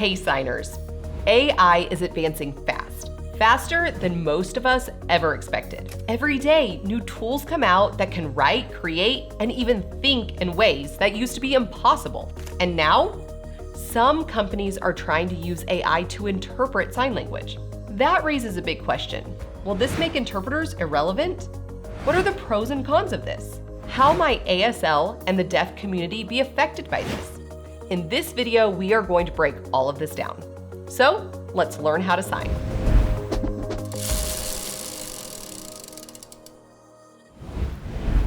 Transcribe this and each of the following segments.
Hey signers, AI is advancing fast, faster than most of us ever expected. Every day, new tools come out that can write, create, and even think in ways that used to be impossible. And now, some companies are trying to use AI to interpret sign language. That raises a big question. Will this make interpreters irrelevant? What are the pros and cons of this? How might ASL and the deaf community be affected by this? In this video, we are going to break all of this down. So let's learn how to sign.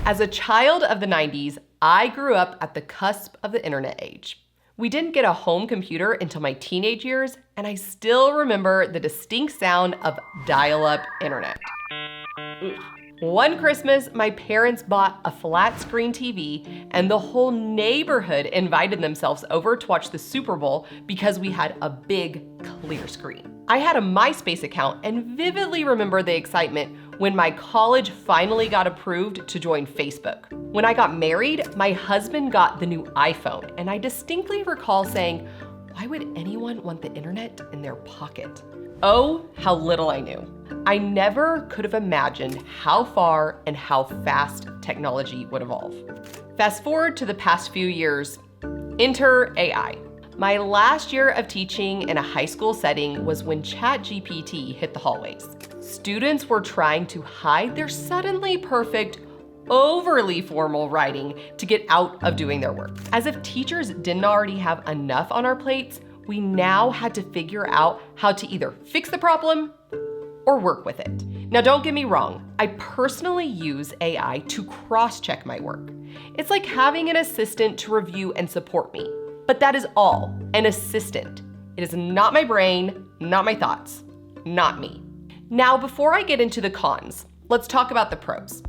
As a child of the 90s, I grew up at the cusp of the internet age. We didn't get a home computer until my teenage years, and I still remember the distinct sound of dial-up internet. One Christmas, my parents bought a flat screen TV and the whole neighborhood invited themselves over to watch the Super Bowl because we had a big, clear screen. I had a MySpace account and vividly remember the excitement when my college finally got approved to join Facebook. When I got married, my husband got the new iPhone, and I distinctly recall saying, "Why would anyone want the internet in their pocket?" Oh, how little I knew. I never could have imagined how far and how fast technology would evolve. Fast forward to the past few years, enter AI. My last year of teaching in a high school setting was when ChatGPT hit the hallways. Students were trying to hide their suddenly perfect, overly formal writing to get out of doing their work. As if teachers didn't already have enough on our plates, we now had to figure out how to either fix the problem or work with it. Now don't get me wrong, I personally use AI to cross-check my work. It's like having an assistant to review and support me. But that is all, an assistant. It is not my brain, not my thoughts, not me. Now before I get into the cons, let's talk about the pros.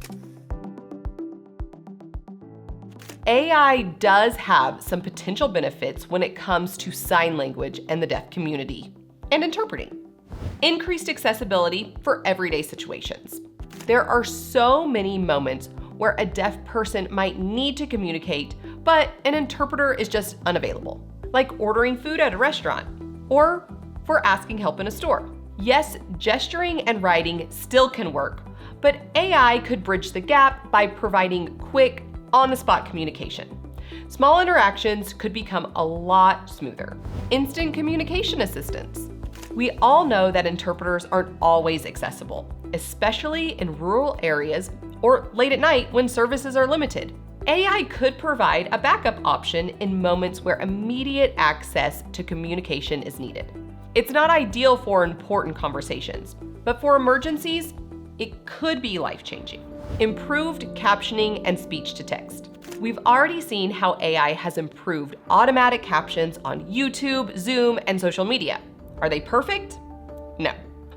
AI does have some potential benefits when it comes to sign language and the deaf community, and interpreting. Increased accessibility for everyday situations. There are so many moments where a deaf person might need to communicate, but an interpreter is just unavailable, like ordering food at a restaurant, or for asking help in a store. Yes, gesturing and writing still can work, but AI could bridge the gap by providing quick, on-the-spot communication. Small interactions could become a lot smoother. Instant communication assistance. We all know that interpreters aren't always accessible, especially in rural areas or late at night when services are limited. AI could provide a backup option in moments where immediate access to communication is needed. It's not ideal for important conversations, but for emergencies, it could be life-changing. Improved captioning and speech to text. We've already seen how AI has improved automatic captions on YouTube, Zoom, and social media. Are they perfect? No.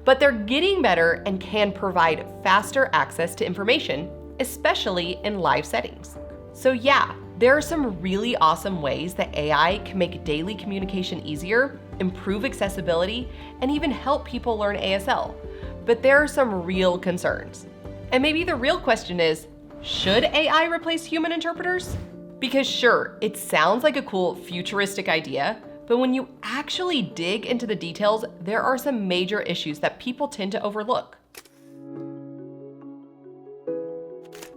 But they're getting better and can provide faster access to information, especially in live settings. So yeah, there are some really awesome ways that AI can make daily communication easier, improve accessibility, and even help people learn ASL. But there are some real concerns. And maybe the real question is, should AI replace human interpreters? Because sure, it sounds like a cool futuristic idea, but when you actually dig into the details, there are some major issues that people tend to overlook.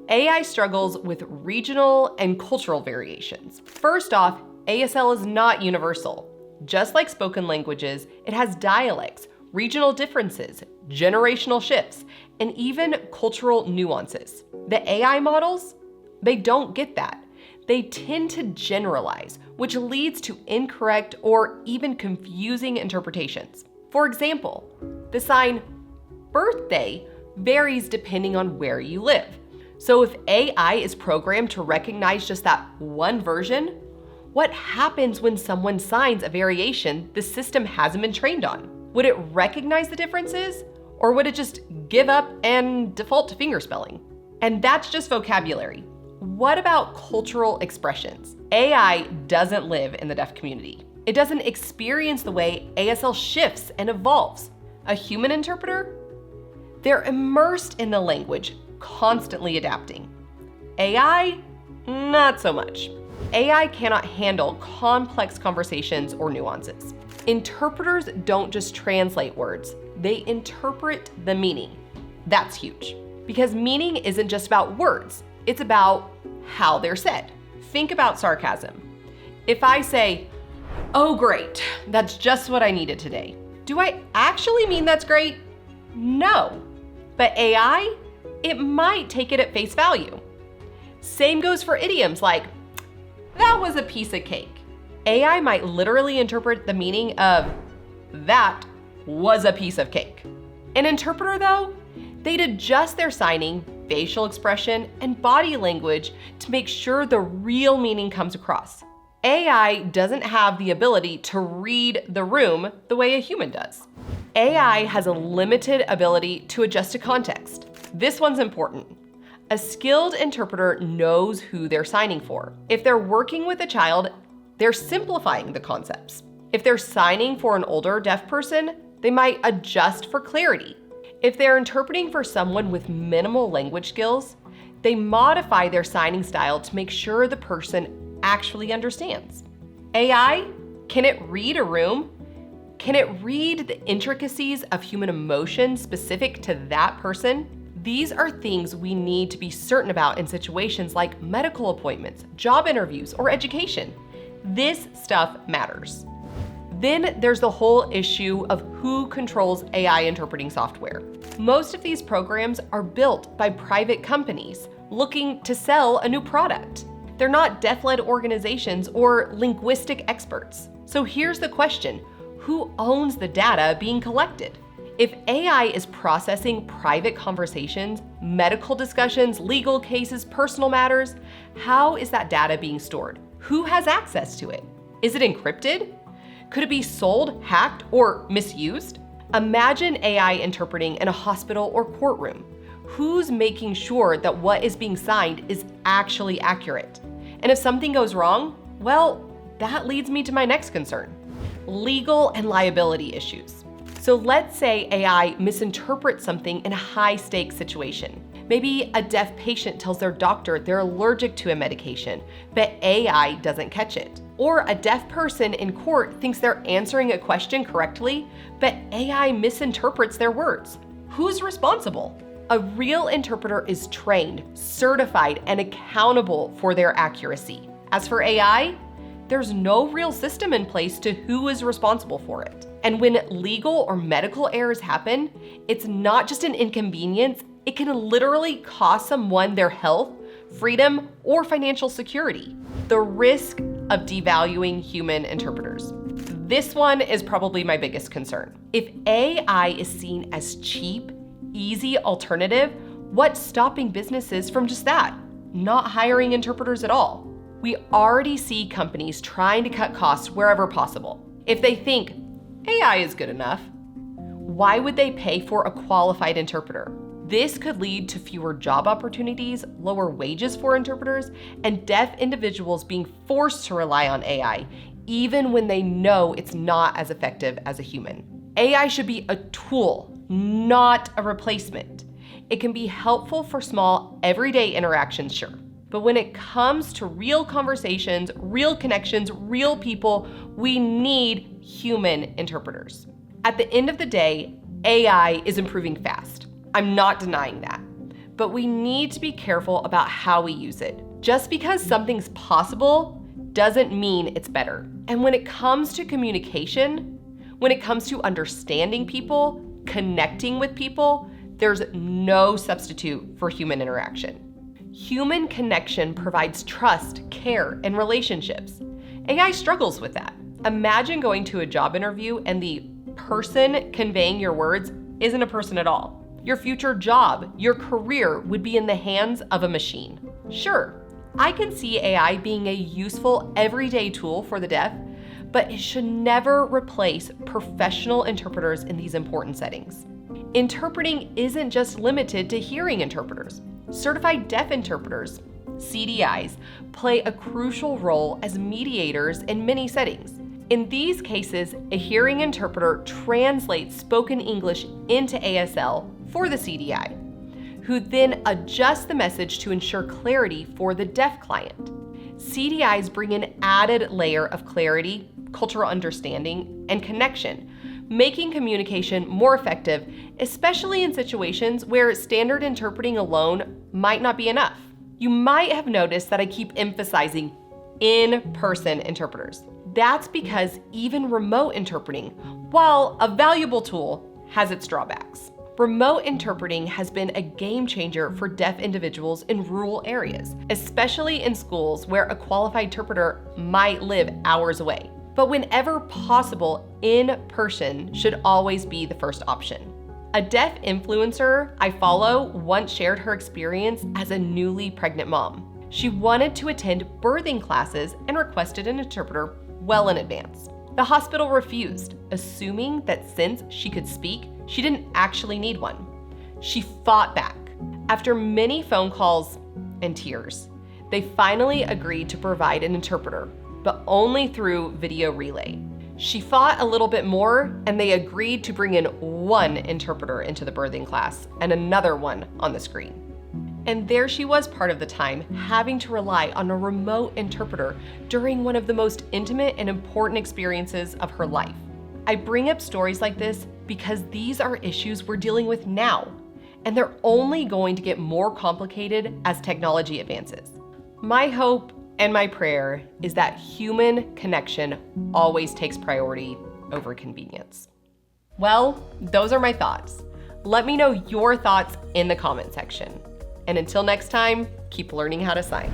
AI struggles with regional and cultural variations. First off, ASL is not universal. Just like spoken languages, it has dialects, regional differences, generational shifts, and even cultural nuances. The AI models, they don't get that. They tend to generalize, which leads to incorrect or even confusing interpretations. For example, the sign birthday varies depending on where you live. So if AI is programmed to recognize just that one version, what happens when someone signs a variation the system hasn't been trained on? Would it recognize the differences, or would it just give up and default to fingerspelling? And that's just vocabulary. What about cultural expressions? AI doesn't live in the deaf community. It doesn't experience the way ASL shifts and evolves. A human interpreter? They're immersed in the language, constantly adapting. AI? Not so much. AI cannot handle complex conversations or nuances. Interpreters don't just translate words, they interpret the meaning. That's huge, because meaning isn't just about words, it's about how they're said. Think about sarcasm. If I say, "Oh great, that's just what I needed today," do I actually mean that's great? No. But AI, it might take it at face value. Same goes for idioms like, "That was a piece of cake." AI might literally interpret the meaning of, "That was a piece of cake." An interpreter, though, they'd adjust their signing, facial expression, and body language to make sure the real meaning comes across. AI doesn't have the ability to read the room the way a human does. AI has a limited ability to adjust to context. This one's important. A skilled interpreter knows who they're signing for. If they're working with a child, they're simplifying the concepts. If they're signing for an older deaf person, they might adjust for clarity. If they're interpreting for someone with minimal language skills, they modify their signing style to make sure the person actually understands. AI, can it read a room? Can it read the intricacies of human emotion specific to that person? These are things we need to be certain about in situations like medical appointments, job interviews, or education. This stuff matters. Then there's the whole issue of who controls AI interpreting software. Most of these programs are built by private companies looking to sell a new product. They're not deaf-led organizations or linguistic experts. So here's the question: who owns the data being collected? If AI is processing private conversations, medical discussions, legal cases, personal matters, how is that data being stored? Who has access to it? Is it encrypted? Could it be sold, hacked, or misused? Imagine AI interpreting in a hospital or courtroom. Who's making sure that what is being signed is actually accurate? And if something goes wrong, well, that leads me to my next concern: legal and liability issues. So let's say AI misinterprets something in a high-stakes situation. Maybe a deaf patient tells their doctor they're allergic to a medication, but AI doesn't catch it. Or a deaf person in court thinks they're answering a question correctly, but AI misinterprets their words. Who's responsible? A real interpreter is trained, certified, and accountable for their accuracy. As for AI, there's no real system in place to who is responsible for it. And when legal or medical errors happen, it's not just an inconvenience, it can literally cost someone their health, freedom, or financial security. The risk of devaluing human interpreters. This one is probably my biggest concern. If AI is seen as cheap, easy alternative, what's stopping businesses from just that? Not hiring interpreters at all. We already see companies trying to cut costs wherever possible. If they think AI is good enough, why would they pay for a qualified interpreter? This could lead to fewer job opportunities, lower wages for interpreters, and deaf individuals being forced to rely on AI, even when they know it's not as effective as a human. AI should be a tool, not a replacement. It can be helpful for small, everyday interactions, sure. But when it comes to real conversations, real connections, real people, we need human interpreters. At the end of the day, AI is improving fast. I'm not denying that. But we need to be careful about how we use it. Just because something's possible doesn't mean it's better. And when it comes to communication, when it comes to understanding people, connecting with people, there's no substitute for human interaction. Human connection provides trust, care, and relationships. AI struggles with that. Imagine going to a job interview and the person conveying your words isn't a person at all. Your future job, your career would be in the hands of a machine. Sure, I can see AI being a useful everyday tool for the deaf, but it should never replace professional interpreters in these important settings. Interpreting isn't just limited to hearing interpreters. Certified deaf interpreters, CDIs, play a crucial role as mediators in many settings. In these cases, a hearing interpreter translates spoken English into ASL for the CDI, who then adjusts the message to ensure clarity for the deaf client. CDIs bring an added layer of clarity, cultural understanding, and connection, making communication more effective, especially in situations where standard interpreting alone might not be enough. You might have noticed that I keep emphasizing in-person interpreters. That's because even remote interpreting, while a valuable tool, has its drawbacks. Remote interpreting has been a game changer for deaf individuals in rural areas, especially in schools where a qualified interpreter might live hours away. But whenever possible, in-person should always be the first option. A deaf influencer I follow once shared her experience as a newly pregnant mom. She wanted to attend birthing classes and requested an interpreter well in advance. The hospital refused, assuming that since she could speak, she didn't actually need one. She fought back. After many phone calls and tears, they finally agreed to provide an interpreter, but only through video relay. She fought a little bit more, and they agreed to bring in one interpreter into the birthing class and another one on the screen. And there she was part of the time, having to rely on a remote interpreter during one of the most intimate and important experiences of her life. I bring up stories like this because these are issues we're dealing with now, and they're only going to get more complicated as technology advances. My hope and my prayer is that human connection always takes priority over convenience. Well, those are my thoughts. Let me know your thoughts in the comment section. And until next time, keep learning how to sign.